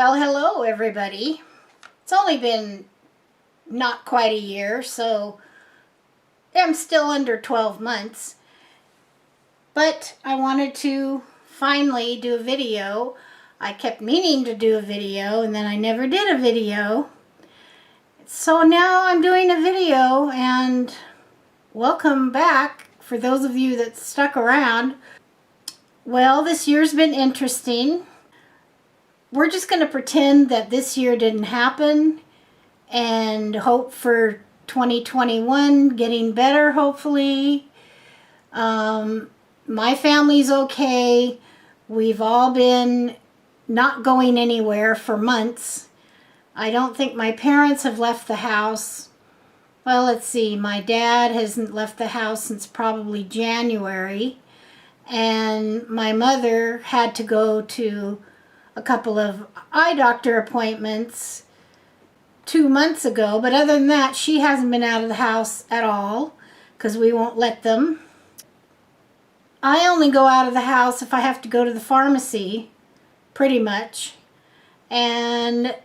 Well, hello everybody. It's only been not quite a year, so I'm still under 12 months. But I wanted to finally do a video. I kept meaning to do a video and then I never did a video. So now I'm doing a video, and welcome back for those of you that stuck around. Well, this year's been interesting. We're just going to pretend that this year didn't happen and hope for 2021 getting better, hopefully. My family's okay. We've all been not going anywhere for months. I don't think my parents have left the house. Well, let's see. My dad hasn't left the house since probably January. And my mother had to go to a couple of eye doctor appointments 2 months ago, but other than that, she hasn't been out of the house at all because we won't let them. I only go out of the house if I have to go to the pharmacy, pretty much, and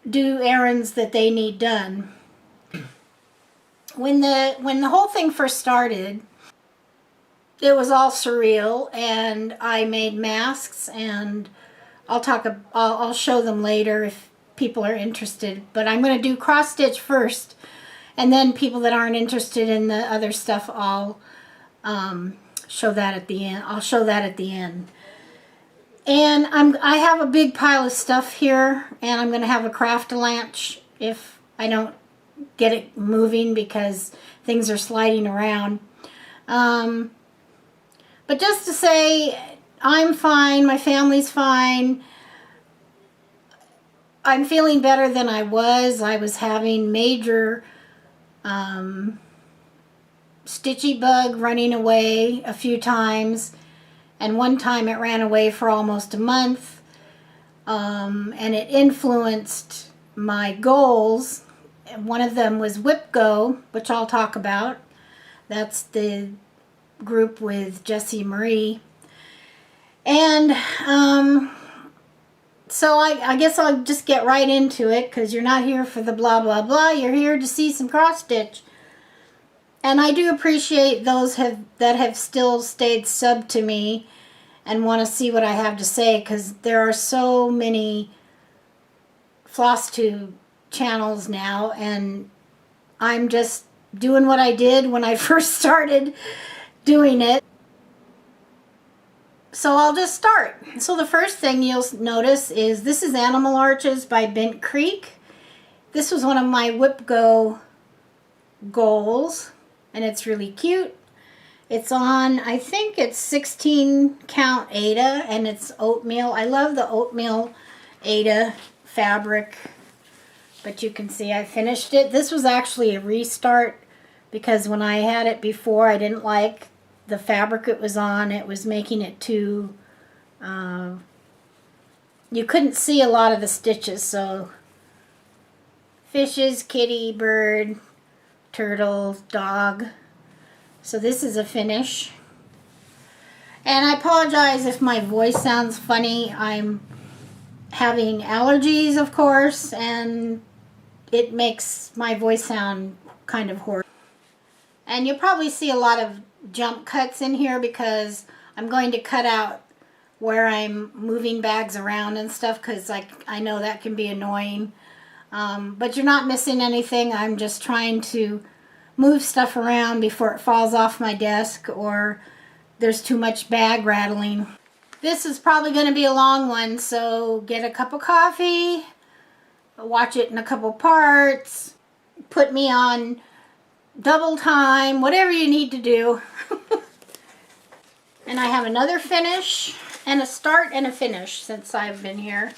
do errands that they need done. When the whole thing first started, it was all surreal, and I made masks, and I'll show them later if people are interested. But I'm going to do cross stitch first, and then people that aren't interested in the other stuff, I'll show that at the end. I'll show that at the end. And I have a big pile of stuff here, and I'm going to have a craft-a-lanch if I don't get it moving because things are sliding around. But just to say, I'm fine, my family's fine. I'm feeling better than I was. I was having major stitchy bug running away a few times. And one time it ran away for almost a month. And it influenced my goals. One of them was WIPGO, which I'll talk about. That's the group with Jessie Marie. And so I guess I'll just get right into it, because you're not here for the blah blah blah, you're here to see some cross stitch. And I do appreciate those that have still stayed sub to me and want to see what I have to say, because there are so many Flosstube channels now, and I'm just doing what I did when I first started doing it. So I'll just start. So the first thing you'll notice is this is Animal Arches by Bent Creek. This was one of my WIPGO goals, and it's really cute. It's on, I think it's 16 count Aida, and it's oatmeal. I love the oatmeal Aida fabric, but you can see I finished it. This was actually a restart, because when I had it before, I didn't like the fabric it was on. It was making it too, you couldn't see a lot of the stitches. So fishes, kitty, bird, turtle, dog. So this is a finish. And I apologize if my voice sounds funny. I'm having allergies, of course, and it makes my voice sound kind of horrible. And you'll probably see a lot of jump cuts in here because I'm going to cut out where I'm moving bags around and stuff, because I know that can be annoying. But you're not missing anything. I'm just trying to move stuff around before it falls off my desk or there's too much bag rattling. This is probably going to be a long one, so get a cup of coffee, watch it in a couple parts, put me on double time, whatever you need to do. And I have another finish and a start and a finish since I've been here.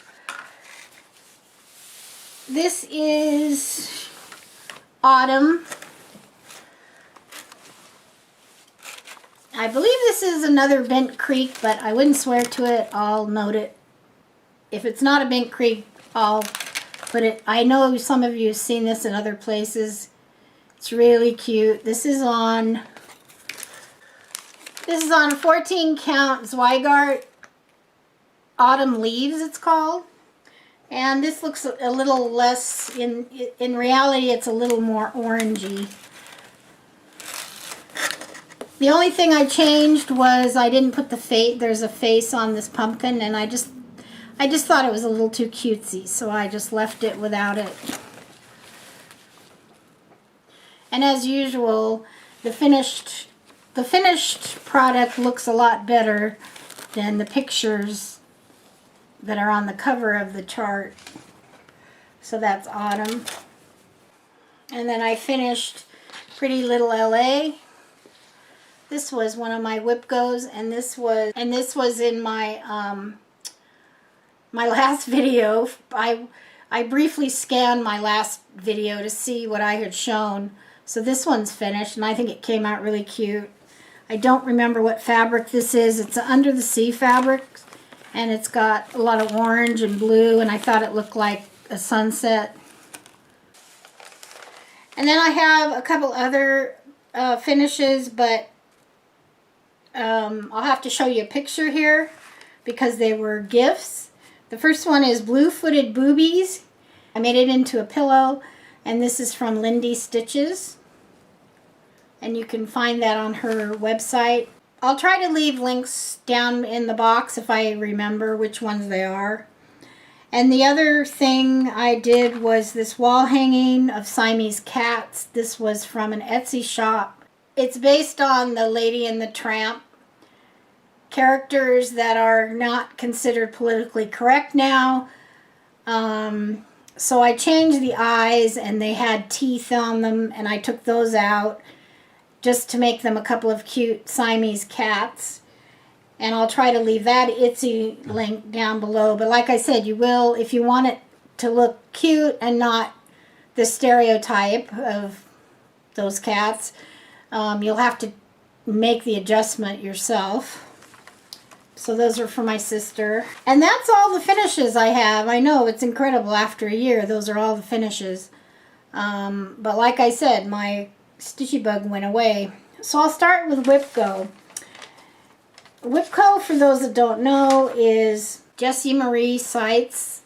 This is Autumn. I believe this is another Bent Creek, but I wouldn't swear to it. I'll note it. If it's not a Bent Creek, I'll put it. I know some of you have seen this in other places. It's really cute. This is on 14 count Zweigart Autumn Leaves, it's called. And this looks a little less, in reality it's a little more orangey. The only thing I changed was I didn't put the face, there's a face on this pumpkin, and I just thought it was a little too cutesy, so I just left it without it. And as usual, the finished product looks a lot better than the pictures that are on the cover of the chart. So that's Autumn. And then I finished Pretty Little LA. This was one of my WIPGOs, and this was in my my last video. I briefly scanned my last video to see what I had shown. So this one's finished, and I think it came out really cute. I don't remember what fabric this is. It's an Under the Sea fabric, and it's got a lot of orange and blue, and I thought it looked like a sunset. And then I have a couple other finishes, but I'll have to show you a picture here because they were gifts. The first one is Blue-Footed Boobies. I made it into a pillow, and this is from LIndy Stitches. And you can find that on her website. I'll try to leave links down in the box if I remember which ones they are. And the other thing I did was this wall hanging of Siamese Cats. This was from an Etsy shop. It's based on the Lady and the Tramp characters that are not considered politically correct now. So I changed the eyes, and they had teeth on them, and I took those out just to make them a couple of cute Siamese cats. And I'll try to leave that Etsy link down below. But like I said, you will, if you want it to look cute and not the stereotype of those cats, you'll have to make the adjustment yourself. So those are for my sister. And that's all the finishes I have. I know, it's incredible. After a year, those are all the finishes. But like I said, my Stitchy Bug went away. So I'll start with WIPGO. WIPGO, for those that don't know, is Jessie Marie Sites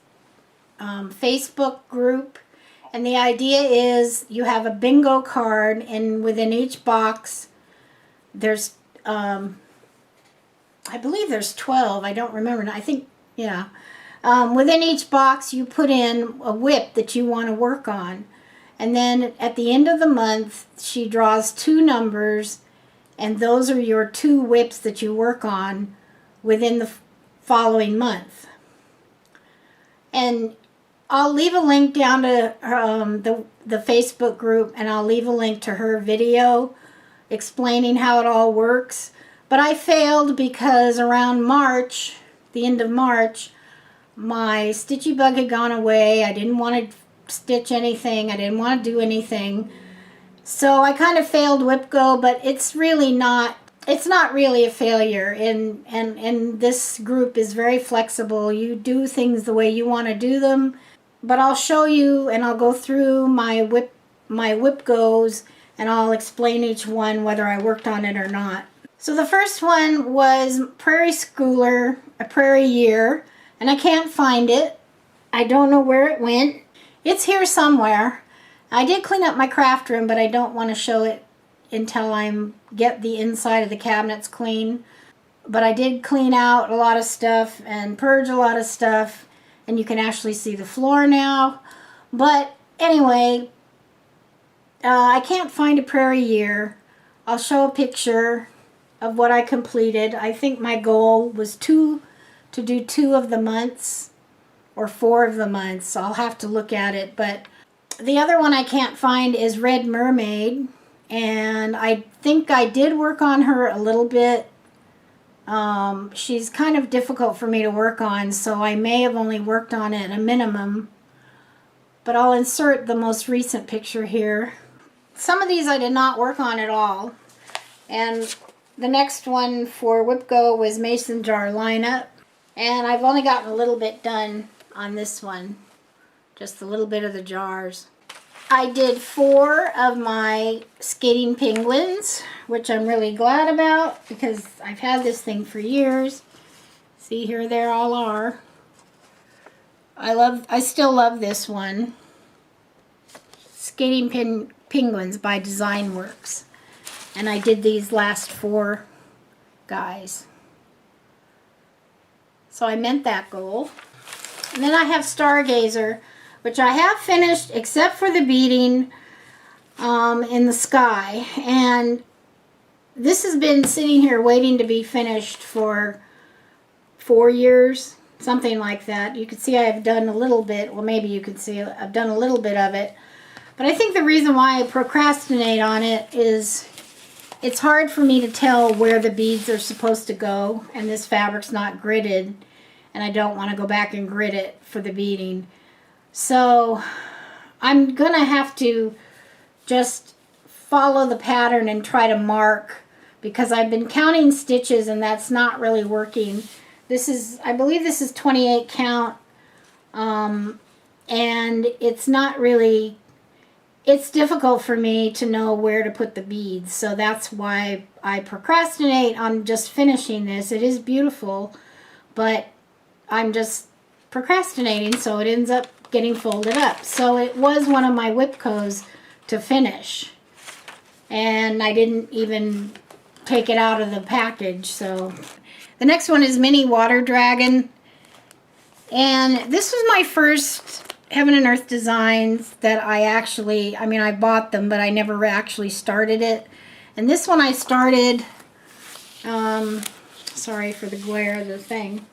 Facebook group. And the idea is you have a bingo card, and within each box there's I believe there's 12. I don't remember. I think, yeah. Within each box you put in a WIP that you want to work on. And then at the end of the month, she draws 2 numbers, and those are your 2 WIPs that you work on within the following month. And I'll leave a link down to the Facebook group, and I'll leave a link to her video explaining how it all works. But I failed because around March, the end of March, my Stitchy Bug had gone away. I didn't want to stitch anything. I didn't want to do anything. So I kind of failed WIPGO, but it's really not, it's not really a failure. And this group is very flexible. You do things the way you want to do them. But I'll show you, and I'll go through my WIPGOs, and I'll explain each one whether I worked on it or not. So the first one was Prairie Schooler, a Prairie Year, and I can't find it. I don't know where it went. It's here somewhere. I did clean up my craft room, but I don't want to show it until I get the inside of the cabinets clean. But I did clean out a lot of stuff and purge a lot of stuff, and you can actually see the floor now. But anyway, I can't find a Prairie Year. I'll show a picture of what I completed. I think my goal was to do 2 of the months or 4 of the months. I'll have to look at it. But the other one I can't find is Red Mermaid, and I think I did work on her a little bit. She's kind of difficult for me to work on, so I may have only worked on it a minimum. But I'll insert the most recent picture here. Some of these I did not work on at all. And the next one for WIPGO was Mason Jar Lineup. And I've only gotten a little bit done on this one. Just a little bit of the jars. I did 4 of my skating penguins, which I'm really glad about because I've had this thing for years. See, here they all are. I still love this one. Skating Penguins by Designworks. And I did these last 4 guys. So I meant that goal. And then I have Stargazer, which I have finished except for the beading in the sky. And this has been sitting here waiting to be finished for 4 years, something like that. You can see I've done a little bit, well maybe you can see I've done a little bit of it. But I think the reason why I procrastinate on it is it's hard for me to tell where the beads are supposed to go, and this fabric's not gridded, and I don't want to go back and grid it for the beading. So I'm gonna have to just follow the pattern and try to mark, because I've been counting stitches and that's not really working. This is, I believe this is 28 count, and it's not really, it's difficult for me to know where to put the beads, so that's why I procrastinate on just finishing this. It is beautiful, but I'm just procrastinating, so it ends up getting folded up. So it was one of my WIPGOs to finish, and I didn't even take it out of the package. So the next one is Mini Water Dragon, and this was my first Heaven and Earth designs that I actually, I mean, I bought them, but I never actually started it. And this one I started, sorry for the glare of the thing.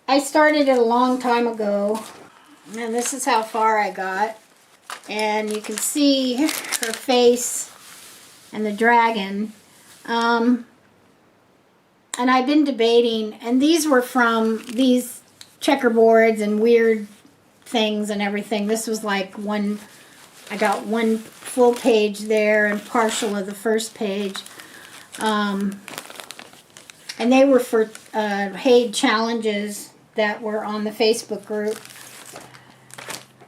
I started it a long time ago, and this is how far I got. And you can see her face and the dragon. And I've been debating, and these were from these checkerboards and weird things and everything. This was like one, I got one full page there and partial of the first page. And they were for Haid challenges that were on the Facebook group.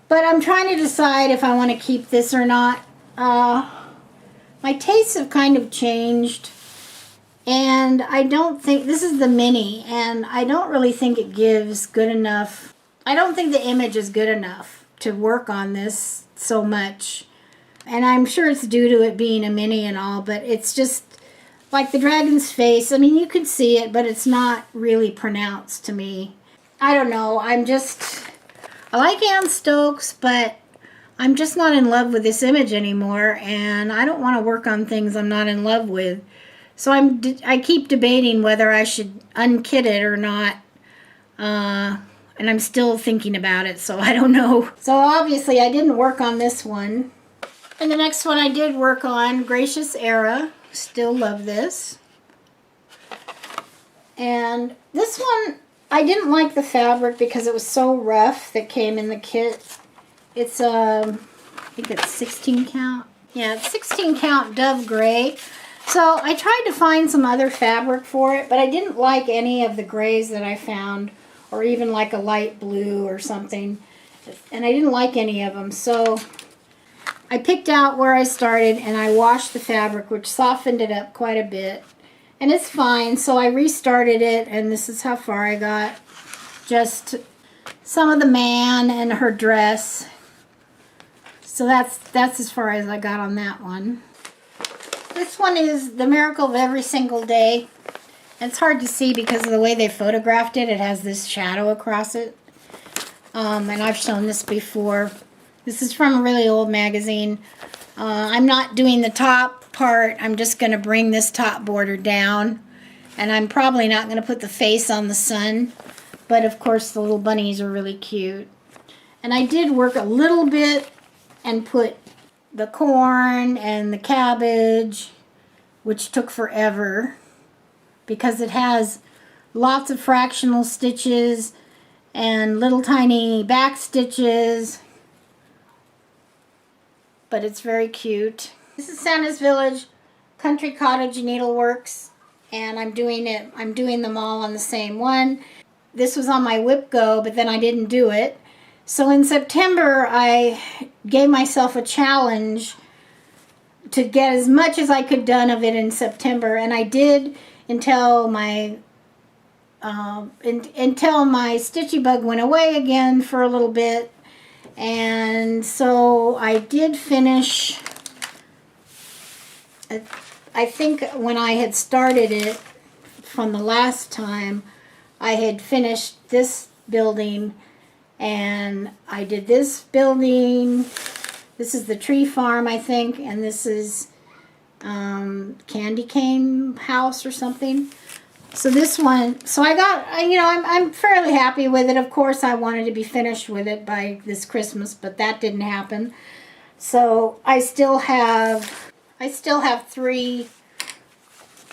But I'm trying to decide if I want to keep this or not. My tastes have kind of changed, and I don't think, this is the mini, and I don't really think it gives good enough. I don't think the image is good enough to work on this so much. And I'm sure it's due to it being a mini and all, but it's just like the dragon's face. I mean, you can see it, but it's not really pronounced to me. I don't know. I like Ann Stokes, but I'm just not in love with this image anymore, and I don't want to work on things I'm not in love with. So I keep debating whether I should unkit it or not. And I'm still thinking about it, so I don't know. So obviously I didn't work on this one. And the next one I did work on, Gracious Era. Still love this. And this one, I didn't like the fabric because it was so rough that came in the kit. It's, I think it's 16 count. Yeah, it's 16 count Dove Gray. So I tried to find some other fabric for it, but I didn't like any of the grays that I found, or even like a light blue or something. And I didn't like any of them. So I picked out where I started and I washed the fabric, which softened it up quite a bit. And it's fine. So I restarted it, and this is how far I got. Just some of the man and her dress. So that's as far as I got on that one. This one is The Miracle of Every Single Day. It's hard to see because of the way they photographed it. It has this shadow across it. And I've shown this before. This is from a really old magazine. I'm not doing the top part. I'm just going to bring this top border down. And I'm probably not going to put the face on the sun. But of course the little bunnies are really cute. And I did work a little bit and put the corn and the cabbage, which took forever, because it has lots of fractional stitches and little tiny back stitches, but it's very cute. This is Santa's Village Country Cottage Needleworks, and I'm doing them all on the same one. This was on my WIPGO, but then I didn't do it. So in September, I gave myself a challenge to get as much as I could done of it in September, and I did until my until my stitchy bug went away again for a little bit. And so I did finish, I think when I had started it from the last time, I had finished this building, and I did this building. This is the tree farm, I think, and this is candy cane house or something. So this one, so I got, you know, I'm fairly happy with it. Of course, I wanted to be finished with it by this Christmas, but that didn't happen. So I still have 3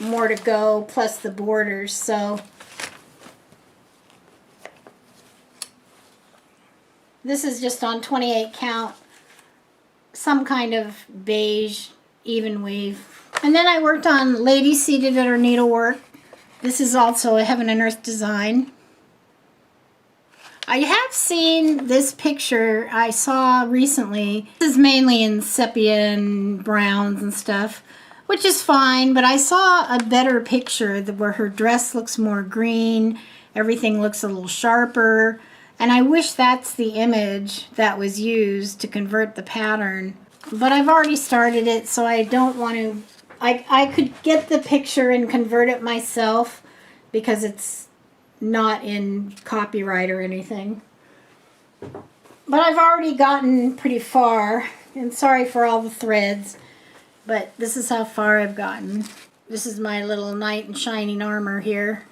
more to go, plus the borders. So this is just on 28 count, some kind of beige even weave. And then I worked on Lady Seated at Her Needlework. This is also a Heaven and Earth design. I have seen this picture I saw recently. This is mainly in sepia and browns and stuff, which is fine, but I saw a better picture where her dress looks more green, everything looks a little sharper, and I wish that's the image that was used to convert the pattern. But I've already started it, so I don't want to... I could get the picture and convert it myself because it's not in copyright or anything. But I've already gotten pretty far, and sorry for all the threads, but this is how far I've gotten. This is my little knight in shining armor here.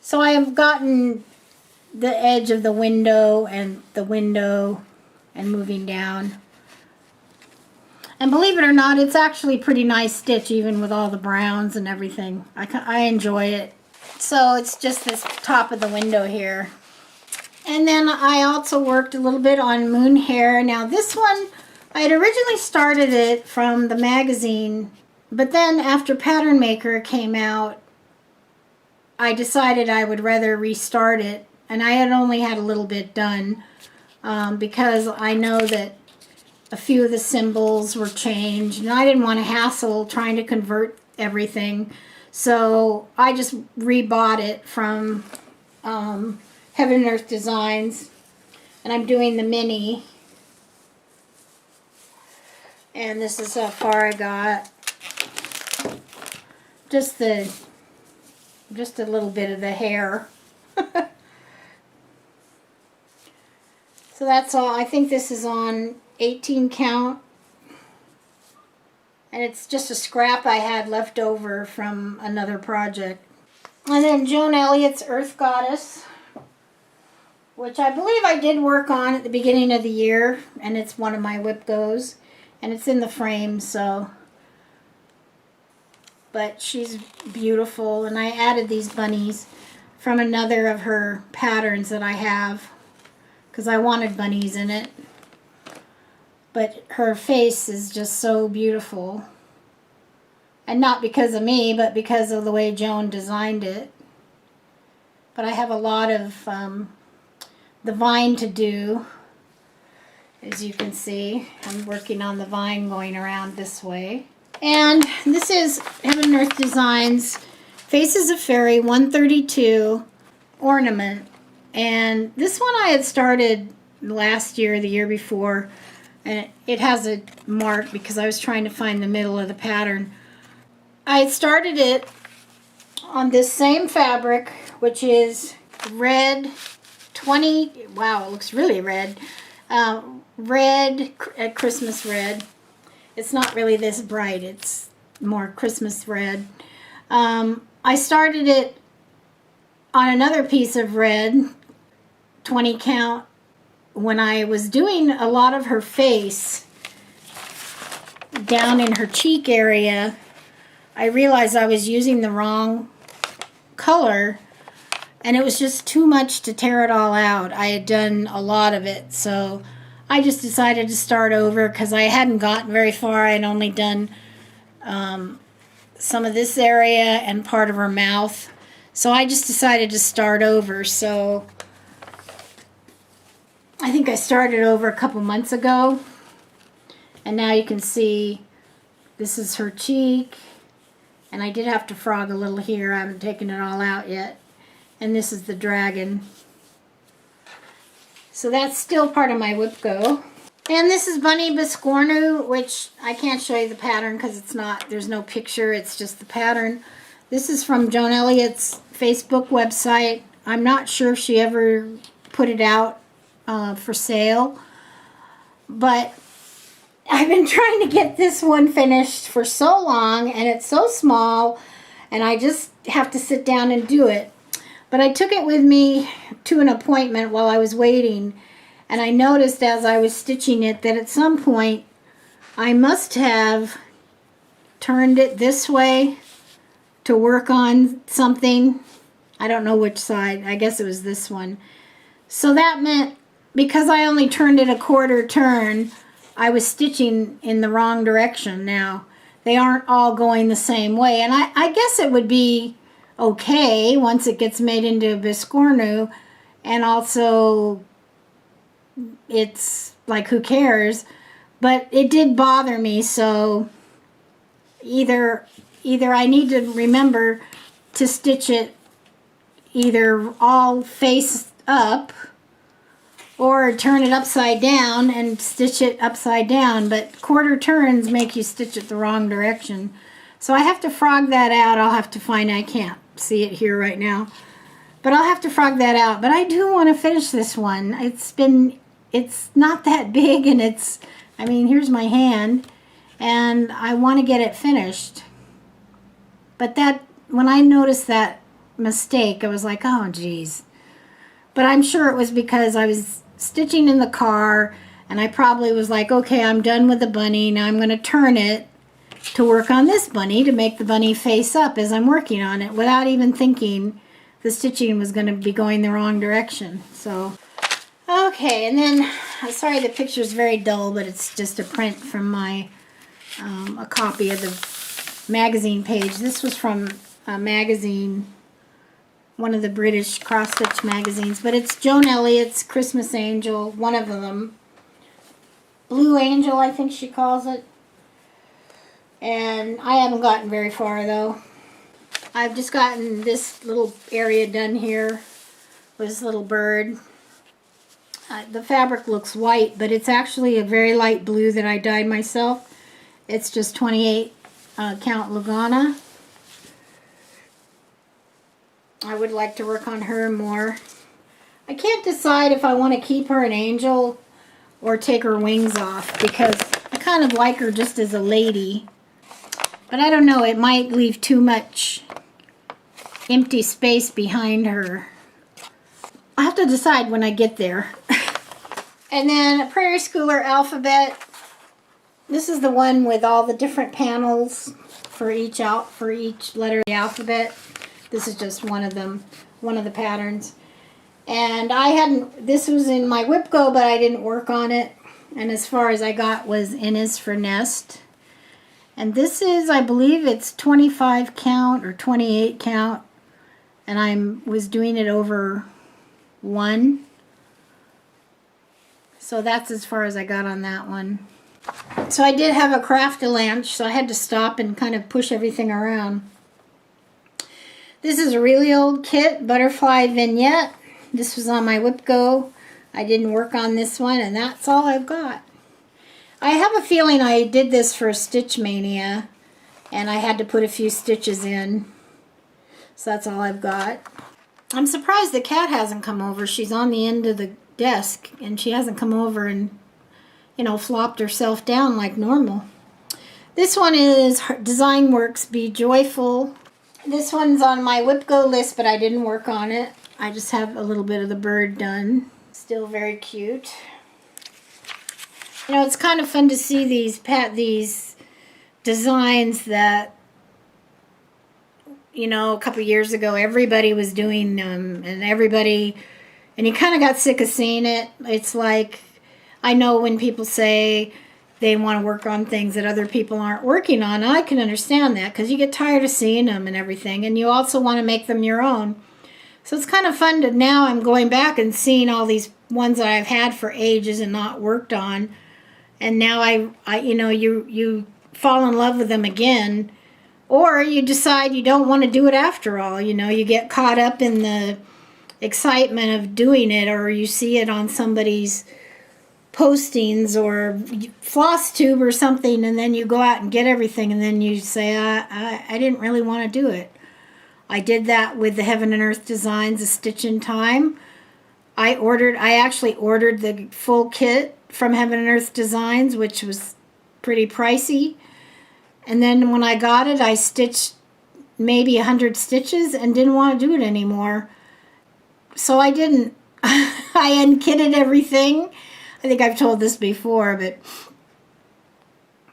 So I have gotten the edge of the window and moving down. And believe it or not, it's actually pretty nice stitch even with all the browns and everything. I enjoy it. So it's just this top of the window here. And then I also worked a little bit on moon hair. Now this one, I had originally started it from the magazine, but then after Pattern Maker came out, I decided I would rather restart it. And I had only had a little bit done because I know that a few of the symbols were changed, and I didn't want to hassle trying to convert everything. So I just rebought it from Heaven and Earth Designs, and I'm doing the mini. And this is how far I got. Just a little bit of the hair. So that's all. I think this is on 18 count, and it's just a scrap I had left over from another project. And then Joan Elliot's Earth Goddess, which I believe I did work on at the beginning of the year, and it's one of my WIPGOs, and it's in the frame, so. But she's beautiful, and I added these bunnies from another of her patterns that I have because I wanted bunnies in it. But her face is just so beautiful. And not because of me, but because of the way Joan designed it. But I have a lot of the vine to do. As you can see, I'm working on the vine going around this way. And this is Heaven and Earth Designs Faces of Fairy 132 Ornament. And this one I had started last year, the year before. And it has a mark because I was trying to find the middle of the pattern. I started it on this same fabric, which is red 20, wow, it looks really red. Red, Christmas red. It's not really this bright, it's more Christmas red. I started it on another piece of red, 20 count, when I was doing a lot of her face down in her cheek area. I realized I was using the wrong color, and it was just too much to tear it all out. I had done a lot of it, so I just decided to start over because I hadn't gotten very far. I had only done some of this area and part of her mouth, so I just decided to start over. So I think I started over a couple months ago, and now you can see this is her cheek, And I did have to frog a little here. I haven't taken it all out yet. And this is the dragon. So that's still part of my WIPGO. And this is Bunny Biscornu, which I can't show you the pattern because it's not, there's no picture, it's just the pattern. This is from Joan Elliot's Facebook website. I'm not sure if she ever put it out for sale, but I've been trying to get this one finished for so long, and it's so small, and I just have to sit down and do it. But I took it with me to an appointment while I was waiting, and I noticed as I was stitching it that at some point I must have turned it this way to work on something. I don't know which side. I guess it was this one. So that meant because I only turned it a quarter turn, I was stitching in the wrong direction. Now, they aren't all going the same way. And I guess it would be okay once it gets made into Biscornu. And also, it's like, who cares? But it did bother me, so either I need to remember to stitch it either all face up or turn it upside down and stitch it upside down, but quarter turns make you stitch it the wrong direction. So I have to frog that out. I'll have to find, I can't see it here right now, but I'll have to frog that out. But I do want to finish this one. It's not that big, and I mean, here's my hand, and I want to get it finished. But when I noticed that mistake, I was like, oh geez. But I'm sure it was because I was stitching in the car, and I probably was like, okay, I'm done with the bunny. Now I'm going to turn it to work on this bunny, to make the bunny face up as I'm working on it, without even thinking the stitching was going to be going the wrong direction. So, okay, and then, sorry the picture's very dull, but it's just a print from my, a copy of the magazine page. This was from a magazine, one of the British cross-stitch magazines, but it's Joan Elliot's Christmas Angel, one of them. Blue Angel, I think she calls it. And I haven't gotten very far, though. I've just gotten this little area done here with this little bird. The fabric looks white, but it's actually a very light blue that I dyed myself. It's just 28 count Lugana. I would like to work on her more. I can't decide if I want to keep her an angel or take her wings off, because I kind of like her just as a lady. But I don't know, it might leave too much empty space behind her. I'll have to decide when I get there. And then a Prairie Schooler alphabet. This is the one with all the different panels for each letter of the alphabet. This is just one of them, one of the patterns. And this was in my WIPGO, but I didn't work on it. And as far as I got was N is for nest. And this is, I believe it's 25 count or 28 count. And I was doing it over 1. So that's as far as I got on that one. So I did have a craft-a-lanch, so I had to stop and kind of push everything around. This is a really old kit, Butterfly Vignette. This was on my WIPGO. I didn't work on this one, and that's all I've got. I have a feeling I did this for Stitch Mania, and I had to put a few stitches in. So that's all I've got. I'm surprised the cat hasn't come over. She's on the end of the desk, and she hasn't come over and, you know, flopped herself down like normal. This one is Design Works Be Joyful. This one's on my WIPGO list, but I didn't work on it. I just have a little bit of the bird done. Still very cute. You know, it's kind of fun to see these designs that, you know, a couple years ago everybody was doing them, and you kind of got sick of seeing it. It's like, I know when people say they want to work on things that other people aren't working on, I can understand that, because you get tired of seeing them and everything, and you also want to make them your own. So it's kind of fun to, now I'm going back and seeing all these ones that I've had for ages and not worked on, and now I you know, you fall in love with them again Or you decide you don't want to do it after all. You know, you get caught up in the excitement of doing it, or you see it on somebody's postings or Flosstube or something, and then you go out and get everything, and then you say, I didn't really want to do it. I did that with the Heaven and Earth Designs, a Stitch in Time. I actually ordered the full kit from Heaven and Earth Designs, which was pretty pricey. And then when I got it, I stitched maybe 100 stitches and didn't want to do it anymore. So I didn't. I unkitted everything. I think I've told this before, but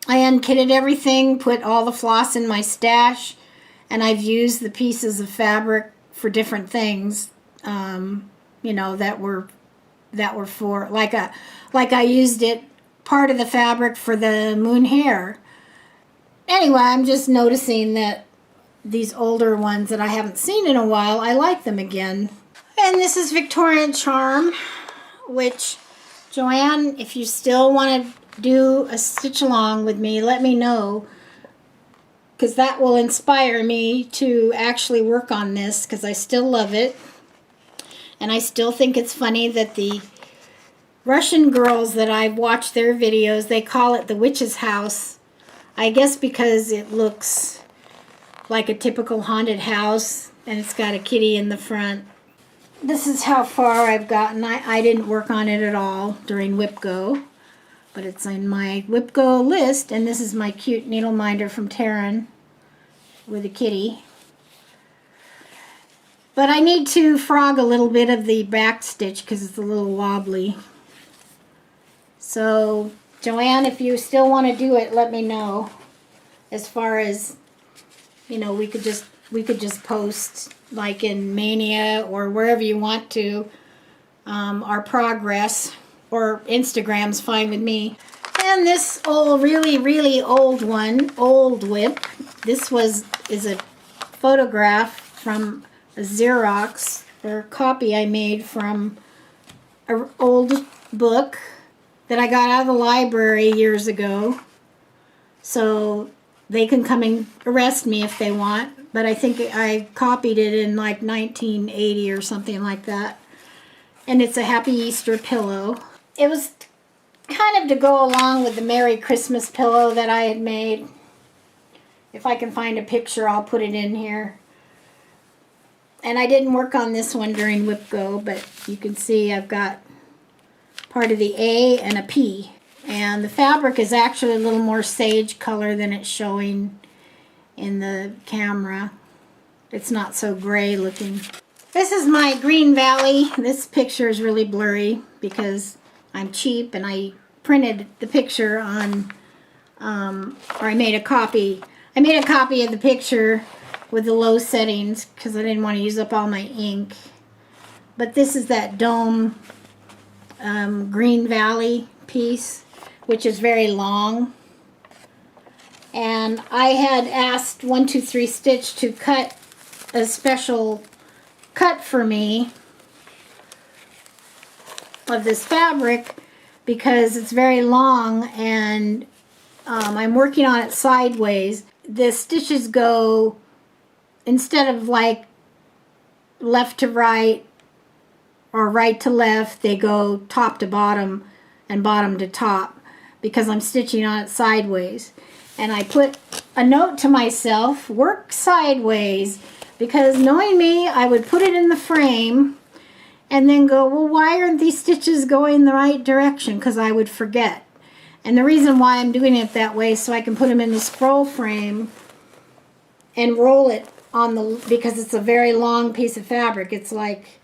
I unkitted everything, put all the floss in my stash, and I've used the pieces of fabric for different things, you know, that were for, like I used it, part of the fabric for the moon hair. Anyway, I'm just noticing that these older ones that I haven't seen in a while, I like them again. And this is Victorian Charm, which, Joanne, if you still want to do a stitch along with me, let me know, because that will inspire me to actually work on this, because I still love it. And I still think it's funny that the Russian girls that I've watched their videos, they call it the witch's house. I guess because it looks like a typical haunted house, and it's got a kitty in the front. This is how far I've gotten. I didn't work on it at all during WIPGO, but it's in my WIPGO list, and this is my cute needle minder from Terran with a kitty. But I need to frog a little bit of the back stitch because it's a little wobbly. So, Joanne, if you still want to do it, let me know. As far as, you know, we could just post, like in Mania or wherever you want to, our progress, or Instagram's fine with me. And this old, really old one, old WIP. This is a photograph from a Xerox, or copy I made from an old book that I got out of the library years ago. So they can come and arrest me if they want, but I think I copied it in like 1980 or something like that. And it's a Happy Easter pillow. It was kind of to go along with the Merry Christmas pillow that I had made. If I can find a picture, I'll put it in here. And I didn't work on this one during WIPGO, but you can see I've got part of the A and a P. And the fabric is actually a little more sage color than it's showing in the camera. It's not so gray looking. This is my Green Valley. This picture is really blurry because I'm cheap and I printed the picture on, or I made a copy. I made a copy of the picture with the low settings because I didn't want to use up all my ink. But this is that dome Green Valley piece, which is very long. And I had asked 123 Stitch to cut a special cut for me of this fabric because it's very long, and I'm working on it sideways. The stitches go, instead of like left to right or right to left, they go top to bottom and bottom to top because I'm stitching on it sideways. And I put a note to myself, work sideways, because knowing me, I would put it in the frame and then go, well, why aren't these stitches going the right direction? Because I would forget. And the reason why I'm doing it that way is so I can put them in the scroll frame and roll it on the, because it's a very long piece of fabric. It's like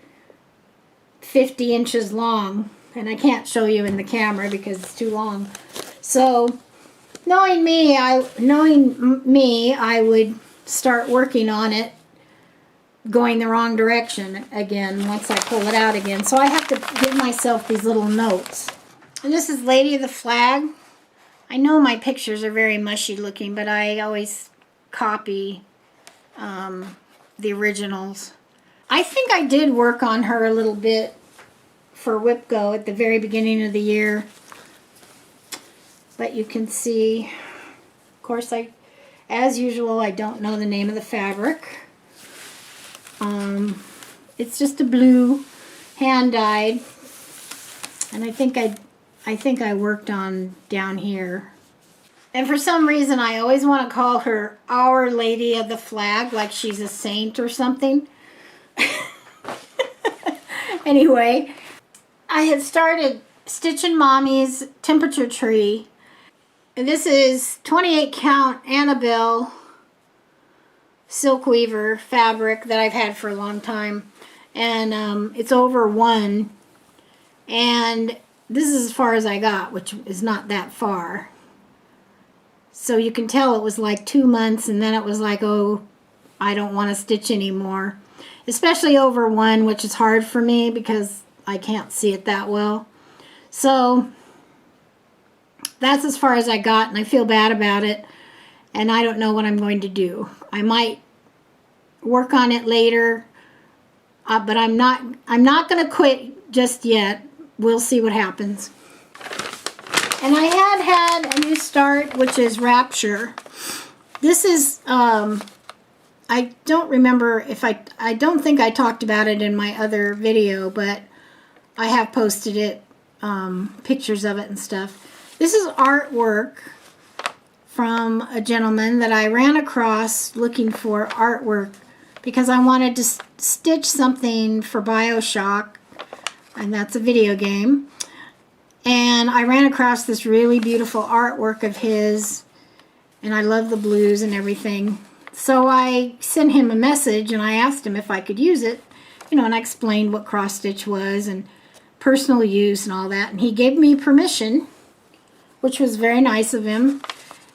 50 inches long, and I can't show you in the camera because it's too long. So knowing me, I would start working on it going the wrong direction again once I pull it out again. So I have to give myself these little notes. And this is Lady of the Flag. I know my pictures are very mushy looking, but I always copy the originals. I think I did work on her a little bit for WIPGO at the very beginning of the year. But you can see, of course, As usual, I don't know the name of the fabric. It's just a blue, hand-dyed, and I think I worked on down here. And for some reason, I always want to call her Our Lady of the Flag, like she's a saint or something. Anyway, I had started Stitchin' Mommy's Temperature Tree. And this is 28 count Annabelle silk weaver fabric that I've had for a long time. And it's over 1. And this is as far as I got, which is not that far. So you can tell it was like 2 months, and then it was like, oh, I don't want to stitch anymore. Especially over 1, which is hard for me because I can't see it that well. So that's as far as I got, and I feel bad about it, and I don't know what I'm going to do. I might work on it later, but I'm not going to quit just yet. We'll see what happens. And I had a new start, which is Rapture. This is, I don't remember if I don't think I talked about it in my other video, but I have posted it, pictures of it and stuff. This is artwork from a gentleman that I ran across looking for artwork because I wanted to stitch something for BioShock, and that's a video game. And I ran across this really beautiful artwork of his, and I love the blues and everything. So I sent him a message and I asked him if I could use it, you know, and I explained what cross stitch was and personal use and all that. And he gave me permission, which was very nice of him.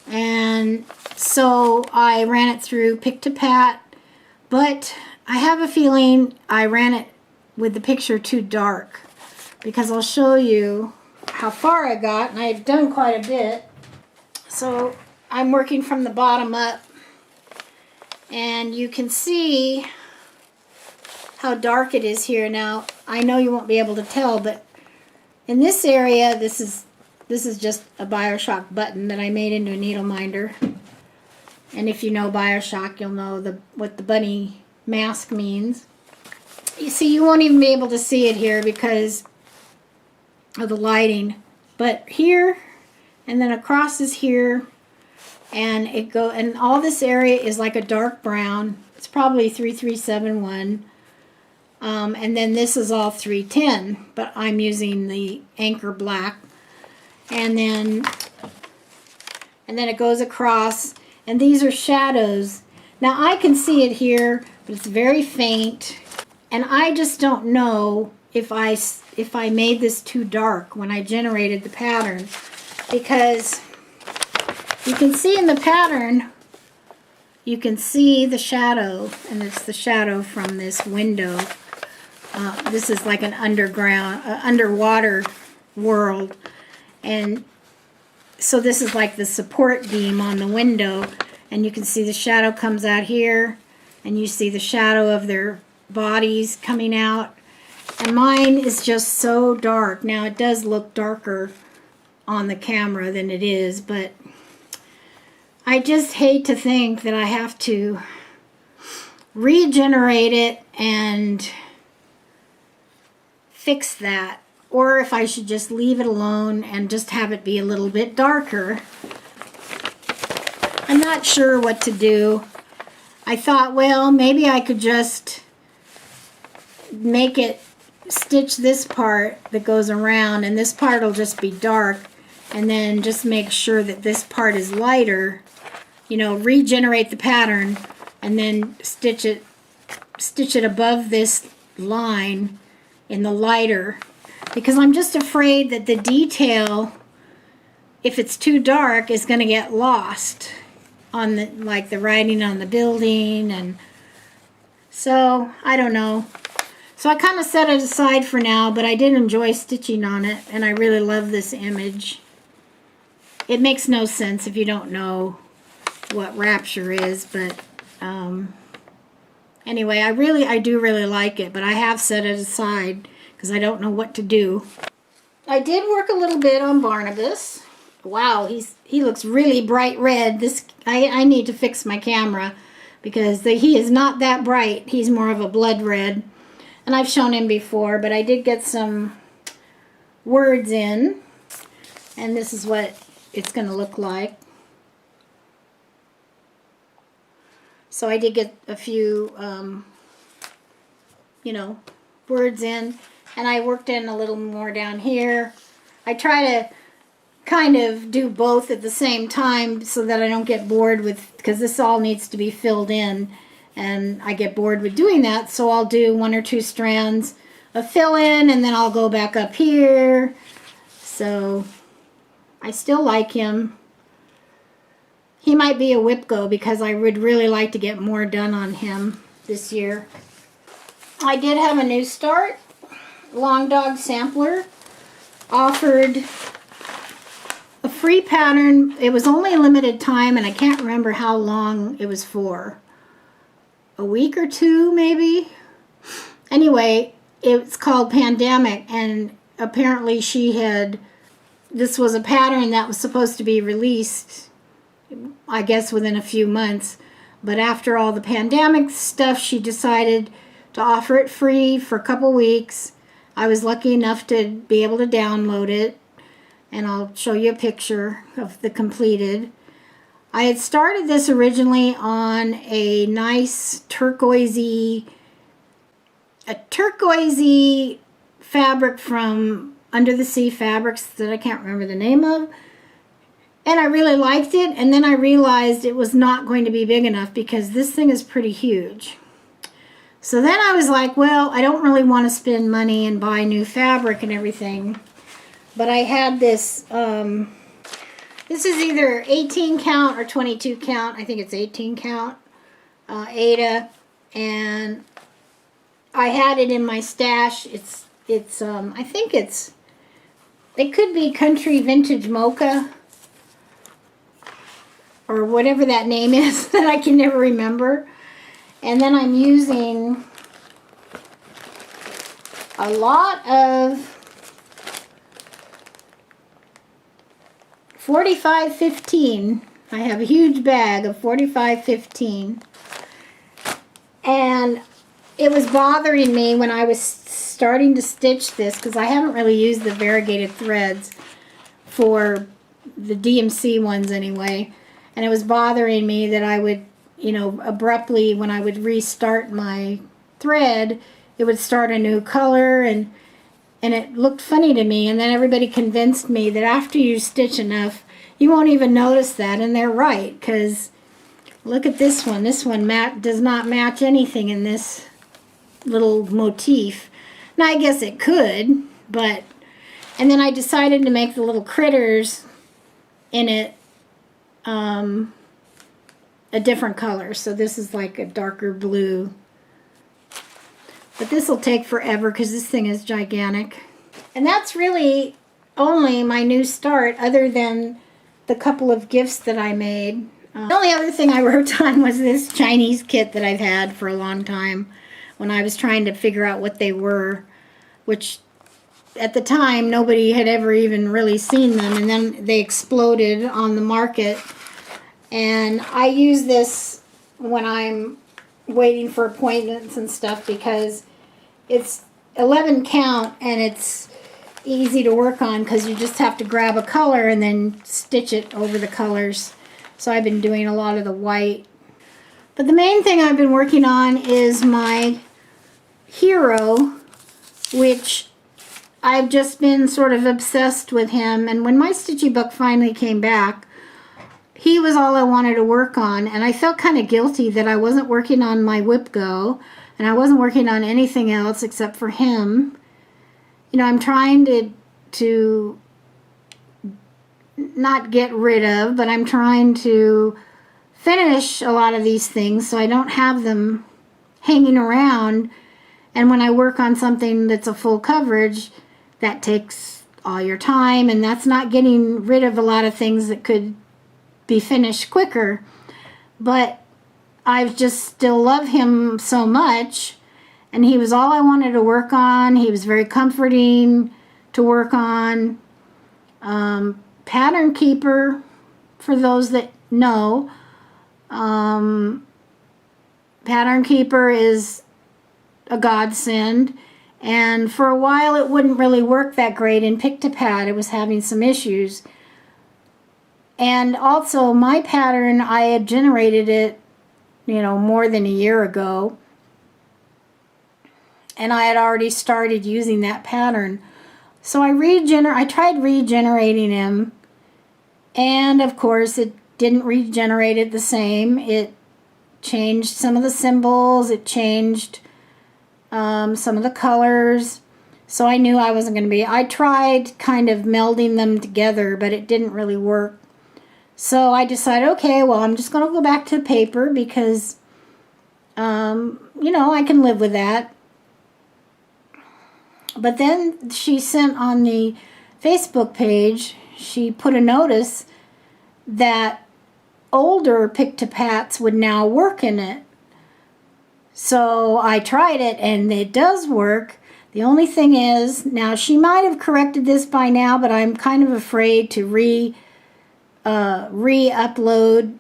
And so I ran it through Pick to Pat, but I have a feeling I ran it with the picture too dark, because I'll show you how far I got, and I've done quite a bit. So I'm working from the bottom up, and you can see how dark it is here. Now I know you won't be able to tell, but in this area, this is just a BioShock button that I made into a needle minder. And if you know BioShock, you'll know what the bunny mask means. You see, you won't even be able to see it here because of the lighting. But here, and then across is here, and and all this area is like a dark brown. It's probably 3371. And then this is all 310, but I'm using the Anchor Black. And then it goes across, and these are shadows. Now I can see it here, but it's very faint, and I just don't know if I made this too dark when I generated the pattern, because you can see in the pattern, you can see the shadow, and it's the shadow from this window. This is like an underwater world. And so this is like the support beam on the window, and you can see the shadow comes out here, and you see the shadow of their bodies coming out. And mine is just so dark. Now it does look darker on the camera than it is, but I just hate to think that I have to regenerate it and fix that, or if I should just leave it alone and just have it be a little bit darker. I'm not sure what to do. I thought, well, maybe I could just make it stitch this part that goes around, and this part will just be dark, and then just make sure that this part is lighter, you know, regenerate the pattern, and then stitch it above this line in the lighter, because I'm just afraid that the detail, if it's too dark, is going to get lost on the, like the writing on the building. And so I don't know. So I kind of set it aside for now, but I did enjoy stitching on it, and I really love this image. It makes no sense if you don't know what Rapture is, but anyway, I do really like it, but I have set it aside because I don't know what to do. I did work a little bit on Barnabas, wow, he looks really bright red. This I need to fix my camera because he is not that bright. He's more of a blood red. And I've shown him before, but I did get some words in, and this is what it's going to look like. So I did get a few, you know, words in, and I worked in a little more down here. I try to kind of do both at the same time so that I don't get bored with, because this all needs to be filled in, and I get bored with doing that, so I'll do 1 or 2 strands of fill in, and then I'll go back up here. So I still like him. He might be a WIPGO because I would really like to get more done on him this year. I did have a new start. Long Dog Sampler offered a free pattern. It was only a limited time, and I can't remember how long it was for. A week or 2 maybe. Anyway, it's called Pandemic, and apparently this was a pattern that was supposed to be released, I guess, within a few months. But after all the pandemic stuff, she decided to offer it free for a couple weeks. I was lucky enough to be able to download it, and I'll show you a picture of the completed. I had started this originally on a nice turquoisey fabric from Under the Sea Fabrics that I can't remember the name of. And I really liked it, and then I realized it was not going to be big enough because this thing is pretty huge. So then I was like, well, I don't really want to spend money and buy new fabric and everything. But I had this, this is either 18 count or 22 count. I think it's 18 count, Ada. And I had it in my stash. I think it could be Country Vintage Mocha, or whatever that name is that I can never remember. And then I'm using a lot of 4515. I have a huge bag of 4515. And it was bothering me when I was starting to stitch this, because I haven't really used the variegated threads for the DMC ones anyway. And it was bothering me that I would, you know, abruptly, when I would restart my thread, it would start a new color, and it looked funny to me. And then everybody convinced me that after you stitch enough, you won't even notice that. And they're right, because look at this one. This one does not match anything in this little motif. Now, I guess it could, but... And then I decided to make the little critters in it a different color. So this is like a darker blue. But this will take forever because this thing is gigantic. And that's really only my new start, other than the couple of gifts that I made. The only other thing I worked on was this Chinese kit that I've had for a long time, when I was trying to figure out what they were, which at the time nobody had ever even really seen them, and then they exploded on the market. And I use this when I'm waiting for appointments and stuff, because it's 11 count and it's easy to work on, because you just have to grab a color and then stitch it over the colors. So I've been doing a lot of the white. But the main thing I've been working on is my hero, which I've just been sort of obsessed with him. And when my stitchy book finally came back, he was all I wanted to work on. And I felt kind of guilty that I wasn't working on my WIPGO, and I wasn't working on anything else except for him. You know, I'm trying to not get rid of, but I'm trying to finish a lot of these things so I don't have them hanging around. And when I work on something that's a full coverage, that takes all your time, and that's not getting rid of a lot of things that could be finished quicker. But I just still love him so much, and he was all I wanted to work on. He was very comforting to work on. PatternKeeper, for those that know, PatternKeeper is a godsend, and for a while it wouldn't really work that great in Pick-to-Pat. It was having some issues. And also my pattern, I had generated it, more than a year ago, and I had already started using that pattern. So I tried regenerating him, and of course it didn't regenerate it the same. It changed some of the symbols, it changed some of the colors, so I knew I wasn't going to be. I tried kind of melding them together, but it didn't really work. So I decided, okay, well, I'm just going to go back to paper because, I can live with that. But then she sent on the Facebook page, she put a notice that older Pick-to-Pats would now work in it. So I tried it, and it does work. The only thing is, now she might have corrected this by now, but I'm kind of afraid to re-upload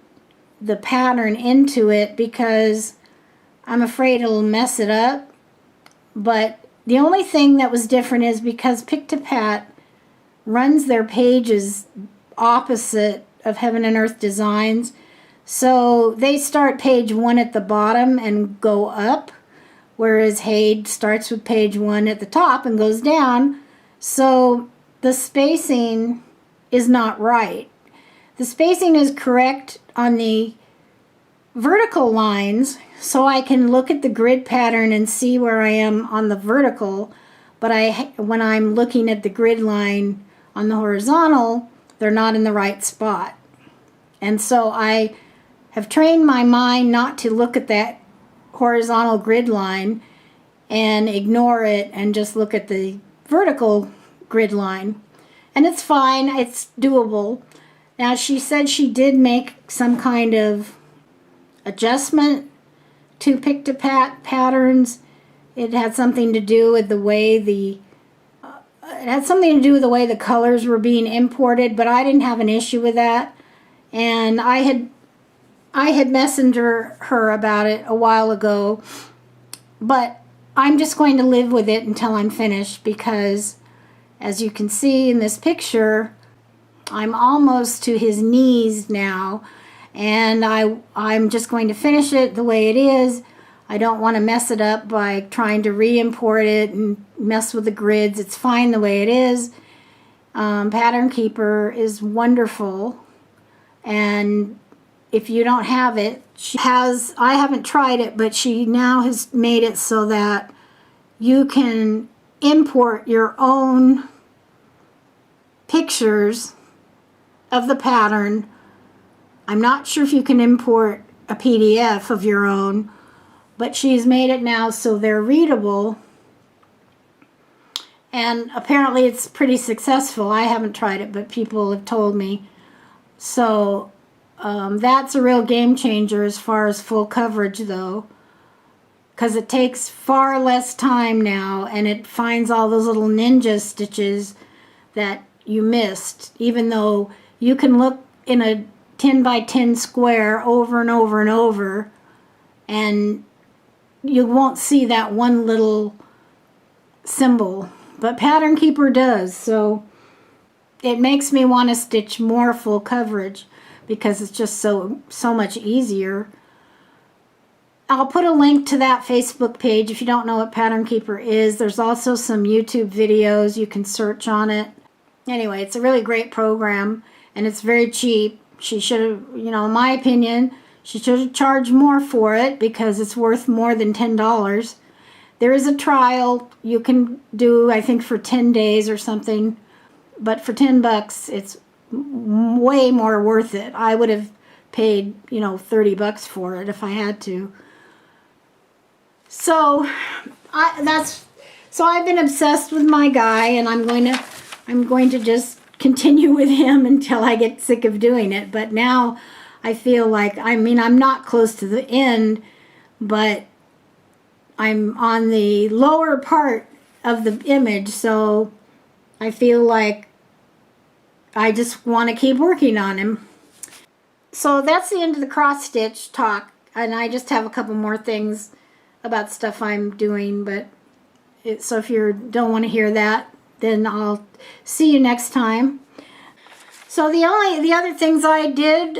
the pattern into it because I'm afraid it'll mess it up. But the only thing that was different is because Pick-to-Pat runs their pages opposite of Heaven and Earth Designs, so they start page 1 at the bottom and go up, whereas Hade starts with page 1 at the top and goes down. So the spacing is not right. The spacing is correct on the vertical lines, so I can look at the grid pattern and see where I am on the vertical, but when I'm looking at the grid line on the horizontal, they're not in the right spot. And so I have trained my mind not to look at that horizontal grid line and ignore it and just look at the vertical grid line. And it's fine, it's doable. Now she said she did make some kind of adjustment to Pick-to-Pat patterns. It had something to do with the way the colors were being imported, but I didn't have an issue with that. And I had messengered her about it a while ago, but I'm just going to live with it until I'm finished because, as you can see in this picture, I'm almost to his knees now, and I'm just going to finish it the way it is. I don't want to mess it up by trying to re-import it and mess with the grids. It's fine the way it is. PatternKeeper is wonderful, and if you don't have it, I haven't tried it, but she now has made it so that you can import your own pictures of the pattern. I'm not sure if you can import a PDF of your own, but she's made it now so they're readable, and apparently it's pretty successful. I haven't tried it, but people have told me. So that's a real game changer as far as full coverage though, because it takes far less time now, and it finds all those little ninja stitches that you missed, even though you can look in a 10 by 10 square over and over and over, and you won't see that one little symbol, but PatternKeeper does. So it makes me want to stitch more full coverage because it's just so much easier. I'll put a link to that Facebook page if you don't know what PatternKeeper is. There's also some YouTube videos. You can search on it. Anyway, it's a really great program, and it's very cheap. She should have, in my opinion, she should have charged more for it because it's worth more than $10. There is a trial you can do, I think, for 10 days or something, but for $10, it's way more worth it. I would have paid, $30 for it if I had to. So I've been obsessed with my guy, and I'm going to just continue with him until I get sick of doing it. But now I feel like, I'm not close to the end, but I'm on the lower part of the image, so I feel like I just want to keep working on him. So that's the end of the cross stitch talk, and I just have a couple more things about stuff I'm doing, but so if you don't want to hear that, then I'll see you next time. So the other things I did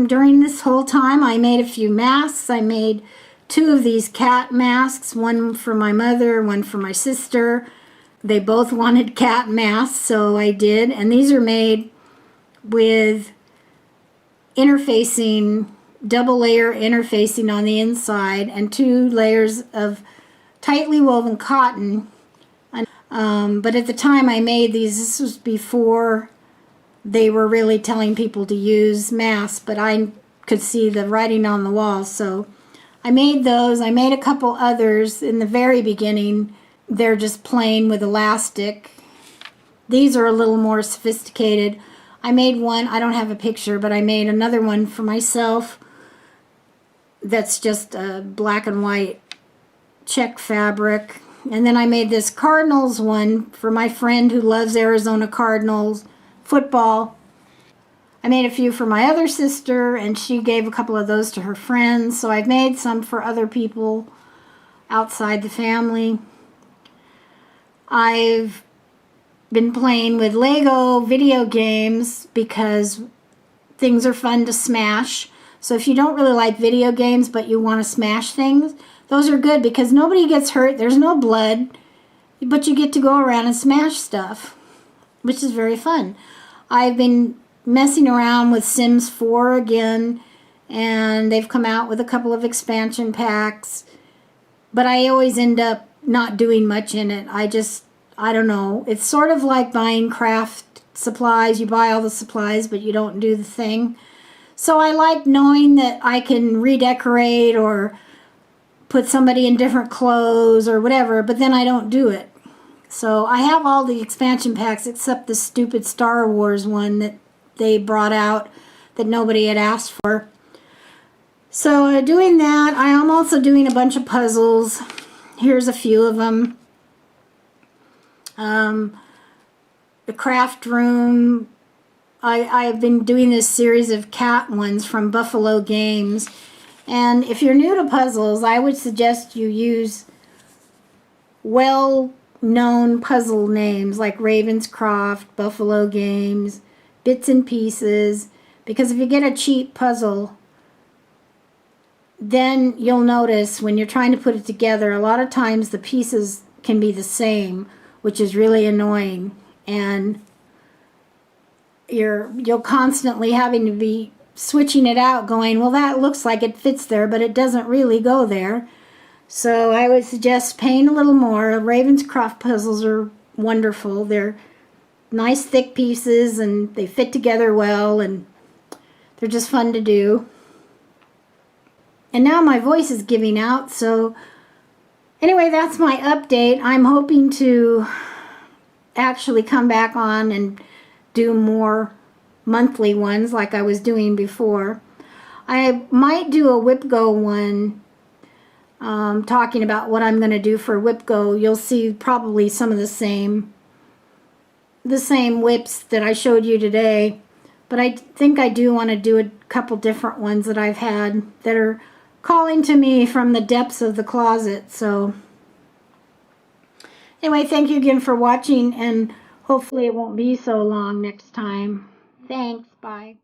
during this whole time, I made a few masks. I made 2 of these cat masks, one for my mother, one for my sister. They both wanted cat masks, so I did. And these are made with interfacing, double layer interfacing on the inside and 2 layers of tightly woven cotton. But at the time I made these, this was before they were really telling people to use masks, but I could see the writing on the wall, so I made those. I made a couple others in the very beginning. They're just plain with elastic. These are a little more sophisticated. I made one, I don't have a picture, but I made another one for myself that's just a black and white check fabric. And then I made this Cardinals one for my friend who loves Arizona Cardinals football. I made a few for my other sister, and she gave a couple of those to her friends. So I've made some for other people outside the family. I've been playing with Lego video games because things are fun to smash. So if you don't really like video games but you want to smash things, those are good because nobody gets hurt, there's no blood, but you get to go around and smash stuff, which is very fun. I've been messing around with Sims 4 again, and they've come out with a couple of expansion packs, but I always end up not doing much in it. I don't know. It's sort of like buying craft supplies. You buy all the supplies, but you don't do the thing. So I like knowing that I can redecorate or put somebody in different clothes or whatever, but then I don't do it. So I have all the expansion packs except the stupid Star Wars one that they brought out that nobody had asked for. So doing that, I am also doing a bunch of puzzles. Here's a few of them. The craft room. I've been doing this series of cat ones from Buffalo Games. And if you're new to puzzles, I would suggest you use well-known puzzle names like Ravenscroft, Buffalo Games, Bits and Pieces, because if you get a cheap puzzle, then you'll notice when you're trying to put it together, a lot of times the pieces can be the same, which is really annoying, and you'll constantly having to be switching it out, going, well, that looks like it fits there, but it doesn't really go there. So I would suggest paying a little more. Ravenscroft puzzles are wonderful. They're nice thick pieces and they fit together well, and they're just fun to do. And now my voice is giving out, so anyway, that's my update. I'm hoping to actually come back on and do more monthly ones like I was doing before. I might do a WIPGO one talking about what I'm going to do for WIPGO. You'll see probably some of the same whips that I showed you today, but I think I do want to do a couple different ones that I've had that are calling to me from the depths of the closet. So anyway, thank you again for watching, and hopefully it won't be so long next time. Thanks, bye.